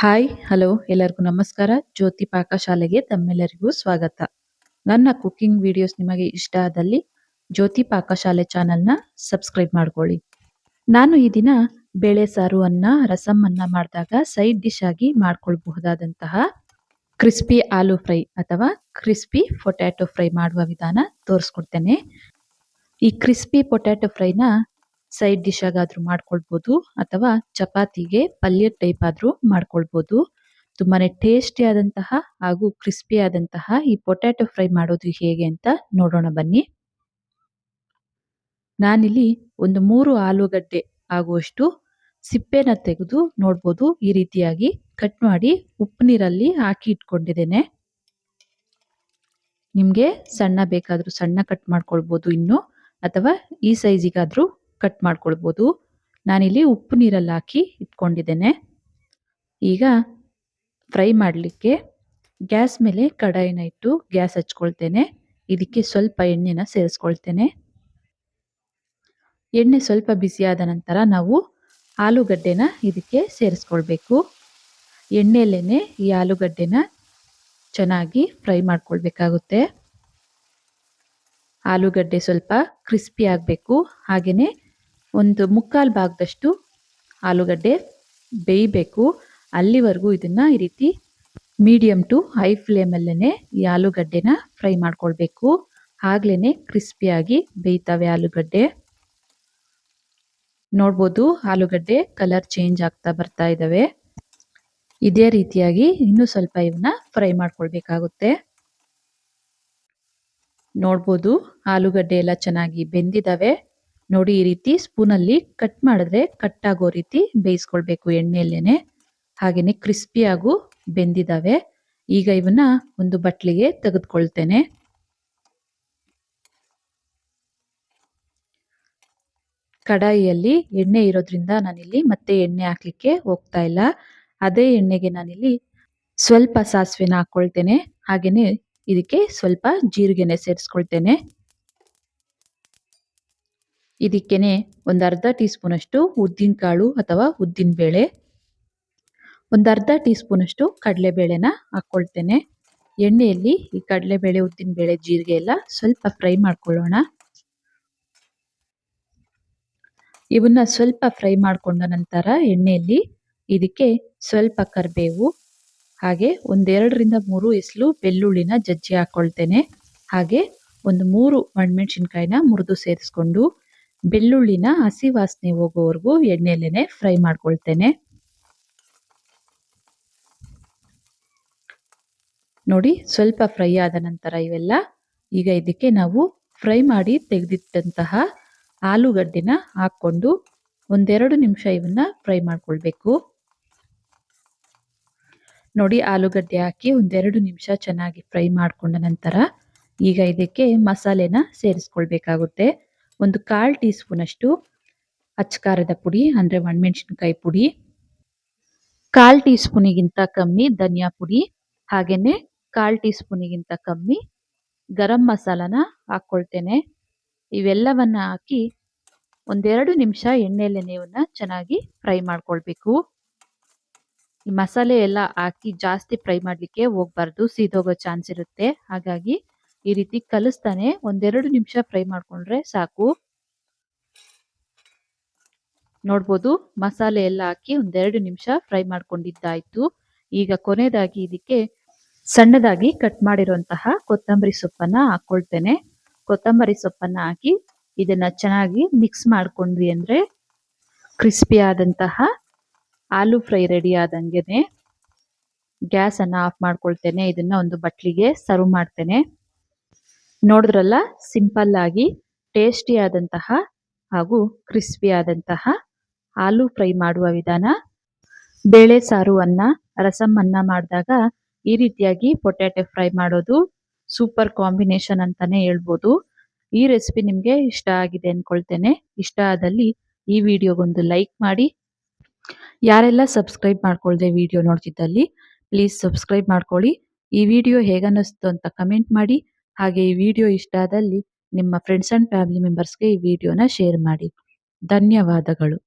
Hi hello ಎಲ್ಲರಿಗೂ ನಮಸ್ಕಾರ. ಜ್ಯೋತಿ ಪಾಕಶಾಲೆಗೆ ತಮ್ಮೆಲ್ಲರಿಗೂ ಸ್ವಾಗತ. ನನ್ನ ಕುಕಿಂಗ್ ವಿಡಿಯೋಸ್ ನಿಮಗೆ ಇಷ್ಟ ಆದಲ್ಲಿ ಜ್ಯೋತಿ ಪಾಕಶಾಲೆ ಚಾನೆಲ್ನ ಸಬ್ಸ್ಕ್ರೈಬ್ ಮಾಡ್ಕೊಳ್ಳಿ. ನಾನು ಈ ದಿನ ಬೇಳೆ ಸಾರು ಅನ್ನ ರಸಂ ಅನ್ನ ಮಾಡಿದಾಗ ಸೈಡ್ ಡಿಶ್ ಆಗಿ ಮಾಡ್ಕೊಳ್ಬಹುದಾದಂತಹ ಕ್ರಿಸ್ಪಿ ಆಲೂ ಫ್ರೈ ಅಥವಾ ಕ್ರಿಸ್ಪಿ ಪೊಟ್ಯಾಟೊ ಫ್ರೈ ಮಾಡುವ ವಿಧಾನ ತೋರಿಸ್ಕೊಡ್ತೇನೆ. ಈ ಕ್ರಿಸ್ಪಿ ಪೊಟ್ಯಾಟೊ ಫ್ರೈನ ಸೈಡ್ ಡಿಶ್ ಆಗಾದ್ರೂ ಮಾಡ್ಕೊಳ್ಬೋದು ಅಥವಾ ಚಪಾತಿಗೆ ಪಲ್ಯ ಟೈಪ್ ಆದ್ರೂ ಮಾಡ್ಕೊಳ್ಬೋದು. ತುಂಬಾನೇ ಟೇಸ್ಟಿ ಆದಂತಹ ಹಾಗೂ ಕ್ರಿಸ್ಪಿ ಆದಂತಹ ಈ ಪೊಟ್ಯಾಟೊ ಫ್ರೈ ಮಾಡೋದು ಹೇಗೆ ಅಂತ ನೋಡೋಣ ಬನ್ನಿ. ನಾನಿಲ್ಲಿ ಒಂದು 3 ಆಲೂಗಡ್ಡೆ ಆಗುವಷ್ಟು ಸಿಪ್ಪೆನ ತೆಗೆದು ನೋಡ್ಬೋದು ಈ ರೀತಿಯಾಗಿ ಕಟ್ ಮಾಡಿ ಉಪ್ಪು ನೀರಲ್ಲಿ ಹಾಕಿ ಇಟ್ಕೊಂಡಿದ್ದೇನೆ. ನಿಮ್ಗೆ ಸಣ್ಣ ಬೇಕಾದ್ರೂ ಸಣ್ಣ ಕಟ್ ಮಾಡ್ಕೊಳ್ಬೋದು ಇನ್ನು, ಅಥವಾ ಈ ಸೈಜಿಗಾದ್ರೂ ಕಟ್ ಮಾಡ್ಕೊಳ್ಬೋದು. ನಾನಿಲ್ಲಿ ಉಪ್ಪು ನೀರಲ್ಲಿ ಹಾಕಿ ಇಟ್ಕೊಂಡಿದ್ದೇನೆ. ಈಗ ಫ್ರೈ ಮಾಡಲಿಕ್ಕೆ ಗ್ಯಾಸ್ ಮೇಲೆ ಕಡಾಯಿನ ಇಟ್ಟು ಗ್ಯಾಸ್ ಹಚ್ಕೊಳ್ತೇನೆ. ಇದಕ್ಕೆ ಸ್ವಲ್ಪ ಎಣ್ಣೆನ ಸೇರಿಸ್ಕೊಳ್ತೇನೆ. ಎಣ್ಣೆ ಸ್ವಲ್ಪ ಬಿಸಿಯಾದ ನಂತರ ನಾವು ಆಲೂಗಡ್ಡೆನ ಇದಕ್ಕೆ ಸೇರಿಸ್ಕೊಳ್ಬೇಕು. ಎಣ್ಣೆಯಲ್ಲೇನೆ ಈ ಆಲೂಗಡ್ಡೆನ ಚೆನ್ನಾಗಿ ಫ್ರೈ ಮಾಡ್ಕೊಳ್ಬೇಕಾಗುತ್ತೆ. ಆಲೂಗಡ್ಡೆ ಸ್ವಲ್ಪ ಕ್ರಿಸ್ಪಿ ಆಗಬೇಕು. ಹಾಗೆಯೇ ಒಂದು 3/4 ಭಾಗದಷ್ಟು ಆಲೂಗಡ್ಡೆ ಬೇಯಬೇಕು. ಅಲ್ಲಿವರೆಗೂ ಇದನ್ನ ಈ ರೀತಿ ಮೀಡಿಯಂ ಟು ಹೈ ಫ್ಲೇಮಲ್ಲೇ ಈ ಆಲೂಗಡ್ಡೆನ ಫ್ರೈ ಮಾಡ್ಕೊಳ್ಬೇಕು. ಆಗ್ಲೇನೆ ಕ್ರಿಸ್ಪಿಯಾಗಿ ಬೇಯ್ತವೆ ಆಲೂಗಡ್ಡೆ. ನೋಡ್ಬೋದು ಆಲೂಗಡ್ಡೆ ಕಲರ್ ಚೇಂಜ್ ಆಗ್ತಾ ಬರ್ತಾ ಇದ್ದಾವೆ. ಇದೇ ರೀತಿಯಾಗಿ ಇನ್ನೂ ಸ್ವಲ್ಪ ಇವನ್ನ ಫ್ರೈ ಮಾಡ್ಕೊಳ್ಬೇಕಾಗುತ್ತೆ. ನೋಡ್ಬೋದು ಆಲೂಗಡ್ಡೆ ಎಲ್ಲ ಚೆನ್ನಾಗಿ ಬೆಂದಿದಾವೆ. ನೋಡಿ ಈ ರೀತಿ ಸ್ಪೂನಲ್ಲಿ ಕಟ್ ಮಾಡಿದ್ರೆ ಕಟ್ ಆಗೋ ರೀತಿ ಬೇಯಿಸ್ಕೊಳ್ಬೇಕು ಎಣ್ಣೆಯಲ್ಲೇನೆ. ಹಾಗೇನೆ ಕ್ರಿಸ್ಪಿಯಾಗೂ ಬೆಂದಿದಾವೆ. ಈಗ ಇವನ್ನ ಒಂದು ಬಟ್ಲಿಗೆ ತೆಗೆದುಕೊಳ್ತೇನೆ. ಕಡಾಯಿಯಲ್ಲಿ ಎಣ್ಣೆ ಇರೋದ್ರಿಂದ ನಾನಿಲ್ಲಿ ಮತ್ತೆ ಎಣ್ಣೆ ಹಾಕ್ಲಿಕ್ಕೆ ಹೋಗ್ತಾ ಇಲ್ಲ. ಅದೇ ಎಣ್ಣೆಗೆ ನಾನಿಲ್ಲಿ ಸ್ವಲ್ಪ ಸಾಸಿವೆನ ಹಾಕೊಳ್ತೇನೆ. ಹಾಗೇನೆ ಇದಕ್ಕೆ ಸ್ವಲ್ಪ ಜೀರಿಗೆನೆ ಸೇರಿಸ್ಕೊಳ್ತೇನೆ. ಇದಕ್ಕೇನೆ ಒಂದು ಅರ್ಧ ಟೀ ಸ್ಪೂನ್ ಅಷ್ಟು ಉದ್ದಿನ ಕಾಳು ಅಥವಾ ಉದ್ದಿನ ಬೇಳೆ, ಒಂದು ಅರ್ಧ ಟೀ ಸ್ಪೂನ್ ಅಷ್ಟು ಕಡಲೆಬೇಳೆನ ಹಾಕೊಳ್ತೇನೆ. ಎಣ್ಣೆಯಲ್ಲಿ ಈ ಕಡಲೆಬೇಳೆ, ಉದ್ದಿನ ಬೇಳೆ, ಜೀರಿಗೆ ಎಲ್ಲ ಸ್ವಲ್ಪ ಫ್ರೈ ಮಾಡ್ಕೊಳ್ಳೋಣ. ಇವನ್ನ ಸ್ವಲ್ಪ ಫ್ರೈ ಮಾಡ್ಕೊಂಡ ನಂತರ ಎಣ್ಣೆಯಲ್ಲಿ ಇದಕ್ಕೆ ಸ್ವಲ್ಪ ಕರಿಬೇವು, ಹಾಗೆ ಒಂದು 2ರಿಂದ 3 ಎಸಳು ಬೆಳ್ಳುಳ್ಳಿನ ಜಜ್ಜಿ ಹಾಕೊಳ್ತೇನೆ. ಹಾಗೆ ಒಂದು 3 ಒಣಮೆಣಸಿನ್ಕಾಯಿನ ಮುರಿದು ಸೇರಿಸ್ಕೊಂಡು ಬೆಳ್ಳುಳ್ಳಿನ ಹಸಿ ವಾಸನೆ ಹೋಗೋವರೆಗೂ ಎಣ್ಣೆಯಲ್ಲೇನೆ ಫ್ರೈ ಮಾಡ್ಕೊಳ್ತೇನೆ. ನೋಡಿ ಸ್ವಲ್ಪ ಫ್ರೈ ಆದ ನಂತರ ಇವೆಲ್ಲ ಈಗ ಇದಕ್ಕೆ ನಾವು ಫ್ರೈ ಮಾಡಿ ತೆಗೆದಿಟ್ಟಂತಹ ಆಲೂಗಡ್ಡೆನ ಹಾಕೊಂಡು ಒಂದೆರಡು ನಿಮಿಷ ಇವನ್ನ ಫ್ರೈ ಮಾಡ್ಕೊಳ್ಬೇಕು. ನೋಡಿ ಆಲೂಗಡ್ಡೆ ಹಾಕಿ ಒಂದೆರಡು ನಿಮಿಷ ಚೆನ್ನಾಗಿ ಫ್ರೈ ಮಾಡ್ಕೊಂಡ ನಂತರ ಈಗ ಇದಕ್ಕೆ ಮಸಾಲೆನ ಸೇರಿಸ್ಕೊಳ್ಬೇಕಾಗುತ್ತೆ. ಒಂದು 1/4 ಟೀ ಸ್ಪೂನ್ ಅಷ್ಟು ಅಚ್ಚಕಾರದ ಪುಡಿ ಅಂದ್ರೆ ಒಣಮೆಣಸಿನಕಾಯಿ ಪುಡಿ, 1/4 ಟೀ ಸ್ಪೂನಿಗಿಂತ ಕಮ್ಮಿ ಧನಿಯಾ ಪುಡಿ, ಹಾಗೇನೆ 1/4 ಟೀ ಸ್ಪೂನಿಗಿಂತ ಕಮ್ಮಿ ಗರಂ ಮಸಾಲಾನ ಹಾಕೊಳ್ತೇನೆ. ಇವೆಲ್ಲವನ್ನ ಹಾಕಿ ಒಂದೆರಡು ನಿಮಿಷ ಎಣ್ಣೆಯಲ್ಲೇನೆ ಇವನ್ನ ಚೆನ್ನಾಗಿ ಫ್ರೈ ಮಾಡ್ಕೊಳ್ಬೇಕು. ಈ ಮಸಾಲೆ ಎಲ್ಲ ಹಾಕಿ ಜಾಸ್ತಿ ಫ್ರೈ ಮಾಡ್ಲಿಕ್ಕೆ ಹೋಗ್ಬಾರ್ದು, ಸೀದೋಗೋ ಚಾನ್ಸ್ ಇರುತ್ತೆ. ಹಾಗಾಗಿ ಈ ರೀತಿ ಕಲಿಸ್ತಾನೆ ಒಂದೆರಡು ನಿಮಿಷ ಫ್ರೈ ಮಾಡ್ಕೊಂಡ್ರೆ ಸಾಕು. ನೋಡ್ಬೋದು ಮಸಾಲೆ ಎಲ್ಲ ಹಾಕಿ ಒಂದೆರಡು ನಿಮಿಷ ಫ್ರೈ ಮಾಡ್ಕೊಂಡಿದ್ದಾಯ್ತು. ಈಗ ಕೊನೆಯದಾಗಿ ಇದಕ್ಕೆ ಸಣ್ಣದಾಗಿ ಕಟ್ ಮಾಡಿರುವಂತಹ ಕೊತ್ತಂಬರಿ ಸೊಪ್ಪನ್ನ ಹಾಕೊಳ್ತೇನೆ. ಕೊತ್ತಂಬರಿ ಸೊಪ್ಪನ್ನ ಹಾಕಿ ಇದನ್ನ ಚೆನ್ನಾಗಿ ಮಿಕ್ಸ್ ಮಾಡ್ಕೊಂಡ್ವಿ ಅಂದ್ರೆ ಕ್ರಿಸ್ಪಿ ಆದಂತಹ ಆಲೂ ಫ್ರೈ ರೆಡಿ ಆದಂಗೆನೆ. ಗ್ಯಾಸ್ ಅನ್ನ ಆಫ್ ಮಾಡ್ಕೊಳ್ತೇನೆ. ಇದನ್ನ ಒಂದು ಬಟ್ಲಿಗೆ ಸರ್ವ್ ಮಾಡ್ತೇನೆ. ನೋಡಿದ್ರಲ್ಲ, ಸಿಂಪಲ್ ಆಗಿ ಟೇಸ್ಟಿ ಆದಂತಹ ಹಾಗೂ ಕ್ರಿಸ್ಪಿ ಆದಂತಹ ಆಲೂ ಫ್ರೈ ಮಾಡುವ ವಿಧಾನ. ಬೇಳೆ ಸಾರು ಅನ್ನ ರಸಂ ಅನ್ನ ಮಾಡಿದಾಗ ಈ ರೀತಿಯಾಗಿ ಪೊಟ್ಯಾಟೊ ಫ್ರೈ ಮಾಡೋದು ಸೂಪರ್ ಕಾಂಬಿನೇಷನ್ ಅಂತಾನೆ ಹೇಳ್ಬೋದು. ಈ ರೆಸಿಪಿ ನಿಮ್ಗೆ ಇಷ್ಟ ಆಗಿದೆ ಅನ್ಕೊಳ್ತೇನೆ. ಇಷ್ಟ ಆದಲ್ಲಿ ಈ ವಿಡಿಯೋಗೊಂದು ಲೈಕ್ ಮಾಡಿ. ಯಾರೆಲ್ಲ ಸಬ್ಸ್ಕ್ರೈಬ್ ಮಾಡ್ಕೊಳ್ದೆ ವಿಡಿಯೋ ನೋಡ್ತಿದ್ದಲ್ಲಿ ಪ್ಲೀಸ್ ಸಬ್ಸ್ಕ್ರೈಬ್ ಮಾಡ್ಕೊಳ್ಳಿ. ಈ ವಿಡಿಯೋ ಹೇಗನ್ನಿಸ್ತು ಅಂತ ಕಮೆಂಟ್ ಮಾಡಿ. ಹಾಗೆ ಈ ವಿಡಿಯೋ ಇಷ್ಟ ಆದಲ್ಲಿ ನಿಮ್ಮ ಫ್ರೆಂಡ್ಸ್ ಅಂಡ್ ಫ್ಯಾಮಿಲಿ ಮೆಂಬರ್ಸ್ಗೆ ಈ ವಿಡಿಯೋನ ಶೇರ್ ಮಾಡಿ. ಧನ್ಯವಾದಗಳು.